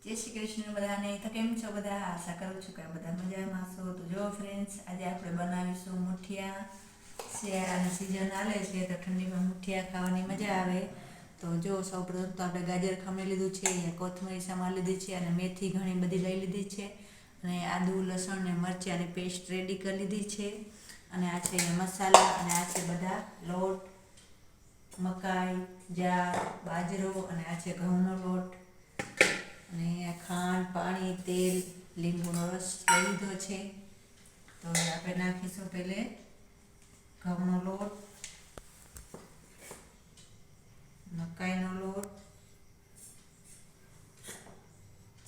जय श्री कृष्ण बधाने। तो केम छो बधा? आशा करूँ छूँ कि बधा मजामां छो। तो जो फ्रेंड्स, आज आपणे बनावीशुं मुठिया। શિયાળાની સિઝન આવે છે તો ઠંડીમાં મુઠિયા ખાવાની મજા આવે। તો જો સૌપ્રથમ તો આપણે ગાજર ખમણી લીધું છે, કોથમરી સમારી લીધી છે અને મેથી ઘણી બધી લઈ લીધી છે અને આદુ લસણ ને મરચાંની પેસ્ટ રેડી કરી લીધી છે અને આ છે મસાલા અને આ છે બધા લોટ, મકાઈ, જાર, બાજરો અને આ છે ઘઉંનો લોટ અને ખાંડ, પાણી, તેલ, લીંબુનો રસ લઈ લીધો છે। તો હવે આપણે નાખીશું પહેલે ઘઉંનો લોટ, મકાઈનો લોટ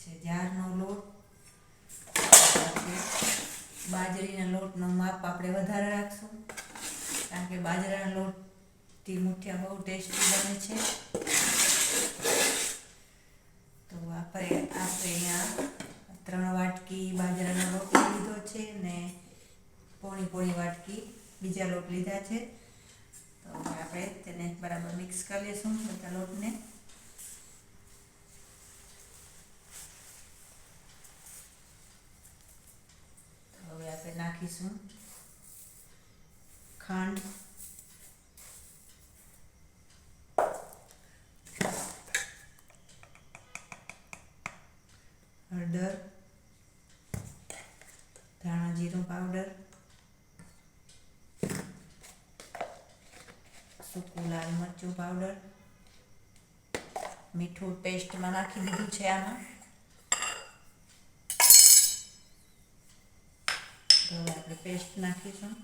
છે, જારનો લોટ, બાજરીના લોટનું માપ આપણે વધારે રાખશું કારણ કે બાજરાના લોટથી મુઠિયા બહુ ટેસ્ટી બને છે। તો આપણે અહીંયા 3 વાટકી બાજરાનો લોટ લીધો છે ને પોણી વાટકી બીજા લોટ લીધા છે। તો આપણે તેને બરાબર મિક્સ કરી લઈશું બધા લોટને। તો હવે આપણે નાખીશું ખાંડ, હળદર, ધાણા જીરું પાવડર, સૂકું લાલ મરચું પાવડર, મીઠું પેસ્ટમાં નાખી દીધું છે આમાં। તો હવે આપણે પેસ્ટ નાખીશું,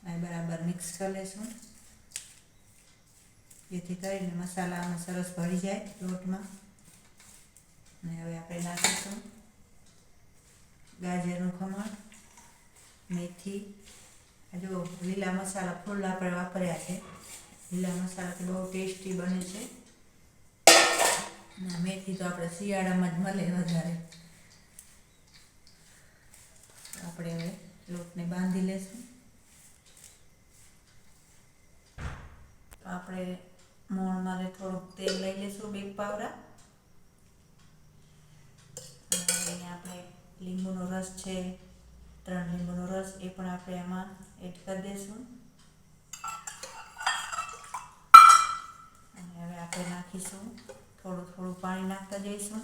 આ બરાબર મિક્સ કરી લઈશું જેથી કરીને મસાલામાં સરસ ભળી જાય લોટમાં। અને હવે આપણે નાખીશું ગાજરનું ખમણ, મેથી, જો લીલા મસાલા ફૂલ આપણે વાપર્યા છે, લીલા મસાલાથી બહુ ટેસ્ટી બને છે અને મેથી તો આપણે શિયાળામાં જ મળે વધારે। આપણે હવે લોટને બાંધી લેશું। તો આપણે મોણમાં થોડુંક તેલ લઈ લઈશું 2 પાવડા અને અહીંયા આપણે લીંબુનો રસ છે 3 લીંબુનો રસ એ પણ આપણે આમાં એડ કરી દઈશું અને હવે આપણે નાખીશું થોડું પાણી નાખતા જઈશું।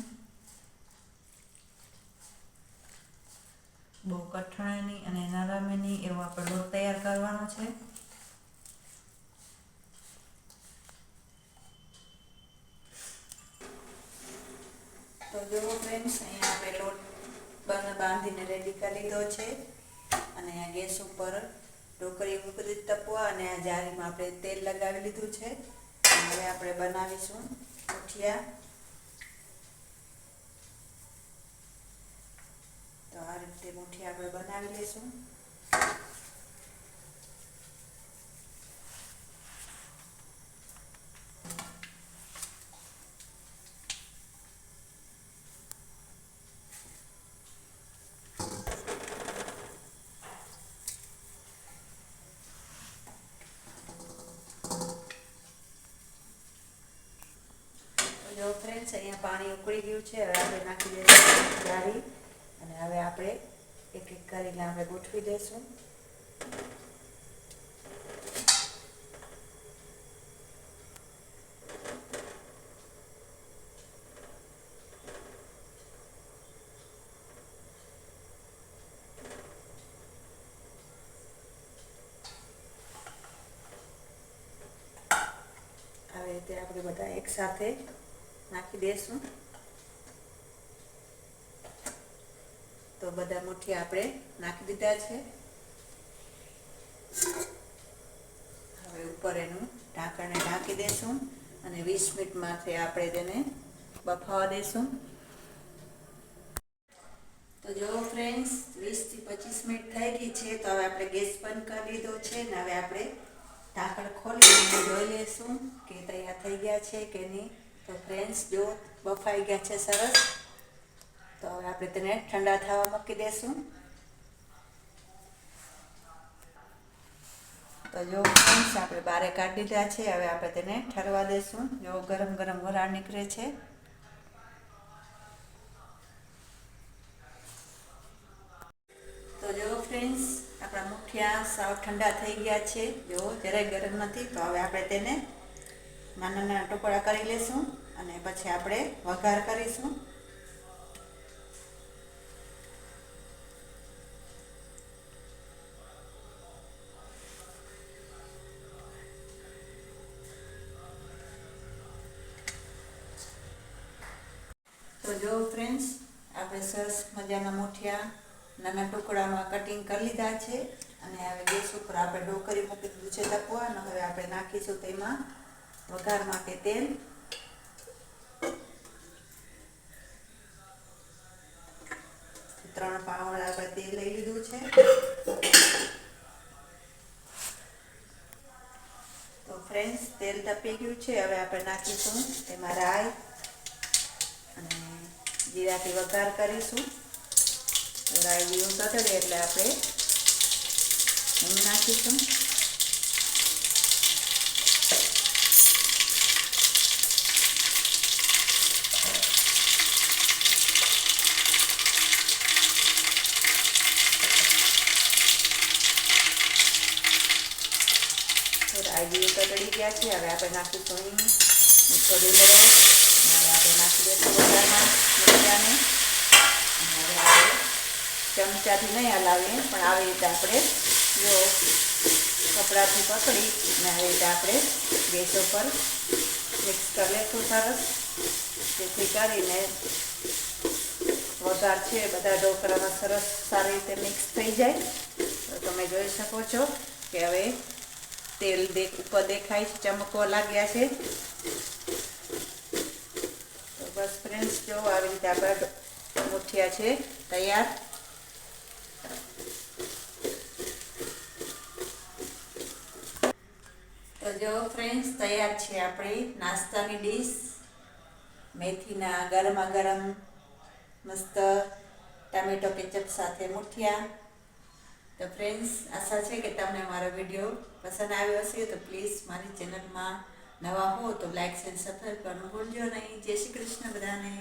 બહુ કઠણ નહીં અને નરમ નહીં એવો આપણે લોટ તૈયાર કરવાનો છે। તો જો ફ્રેન્ડ્સ, અહીંયા આપણે લોટ બાંધીને રેડી કરી લીધો છે અને આ ગેસ ઉપર ઢોકળી મૂકી તપવા અને આ જારીમાં આપણે તેલ લગાવી લીધું છે। હવે આપણે બનાવીશું મુઠિયા। તો આ રીતે મુઠિયા આપણે બનાવી લઈશું। જો ફ્રેન્ડ્સ, અહીંયા પાણી ઉકળી ગયું છે, હવે આપણે નાખી દઈશું જારી અને હવે આપણે એક એક કરીને આપણે ગોઠવી દઈશું। આવી રીતે આપણે બધા એકસાથે નાખી દઈશું। તો બધા મુઠિયા આપણે નાખી દીધા છે। હવે ઉપર એનું ઢાંકણને ઢાંકી દઈશું અને 20 મિનિટ માટે આપણે તેને બફાવા દઈશું। તો જો ફ્રેન્ડ્સ, 20 થી 25 મિનિટ થઈ ગઈ છે। તો હવે આપણે ગેસ બંધ કરી દીધો છે ને હવે આપણે ઢાંકણ ખોલીને જોઈ લઈશું કે તૈયાર થઈ ગયા છે કે નહીં। તો ફ્રેન્ડ્સ, જો બફાઈ ગયા છે સરસ। તો હવે આપણે તેને ઠંડા થવા મૂકી દઈશું। તો જો ફ્રેન્ડ્સ આપણે બારે કાઢી લીધા છે. હવે આપણે તેને ઠરવા દઈશું. જો ગરમ ગરમ વરાળ નીકળે છે. તો જો ફ્રેન્ડ્સ આપણા મુઠિયા સાવ ઠંડા થઈ ગયા છે. જો જરાય ગરમ નથી. તો હવે આપણે તેને નાના નાના ટુકડા કરી લઈશું અને પછી આપણે વઘાર કરીશું. તો જો ફ્રેન્ડ્સ આપણે સરસ મજાના મુઠિયા નાના ટુકડામાં કટિંગ કરી લીધા છે અને હવે ગેસ ઉપર આપણે ઢોકળી મૂકી દીધું છે તપવા અને હવે આપણે નાખીશું તેમાં વઘાર માટે તેલ. ત્રણ પાવડા આપણે તેલ લઈ લીધું છે. તો ફ્રેન્ડ્સ તેલ તપી ગયું છે. હવે આપણે નાખીશું તેમાં રાઈ અને જીરાથી વઘાર કરીશું. રાઈ જીરું તતડે એટલે આપણે હિંગ નાખીશું. રાઈ જીરું તતડી ગયા છે. હવે આપણે નાખીશું હિંગ, મીઠો લીમડો અને હવે આપણે નાખી દઈશું વઘારમાં મુઠિયાને. હવે આપણે ચમચાથી નહીં હલાવીએ પણ આવી રીતે આપણે જો કપડાથી પકડી અને આવી રીતે આપણે ગેસ ઉપર મિક્સ કરી લઈશું સરસ, જેથી કરીને વઘાર છે બધા ઢોકળામાં સરસ સારી રીતે મિક્સ થઈ જાય. તો તમે જોઈ શકો છો કે હવે તેલ ઉપર દેખાય છે, ચમકવા લાગ્યા છે. તો બસ ફ્રેન્ડ્સ જો આવી રીતે આપણા મુઠિયા છે તૈયાર. તો જો ફ્રેન્ડ્સ તૈયાર છે આપણી નાસ્તાની ડીશ, મેથીના ગરમા ગરમ મસ્ત ટામેટો કેચપ સાથે મુઠિયા. તો ફ્રેન્ડ્સ આશા છે કે તમને મારો વિડીયો પસંદ આવ્યો હશે. તો પ્લીઝ મારી ચેનલમાં નવા હો તો લાઈક અને સબસ્ક્રાઈબ કરવાનું ભૂલજો નહીં. જય શ્રી કૃષ્ણ બધાને.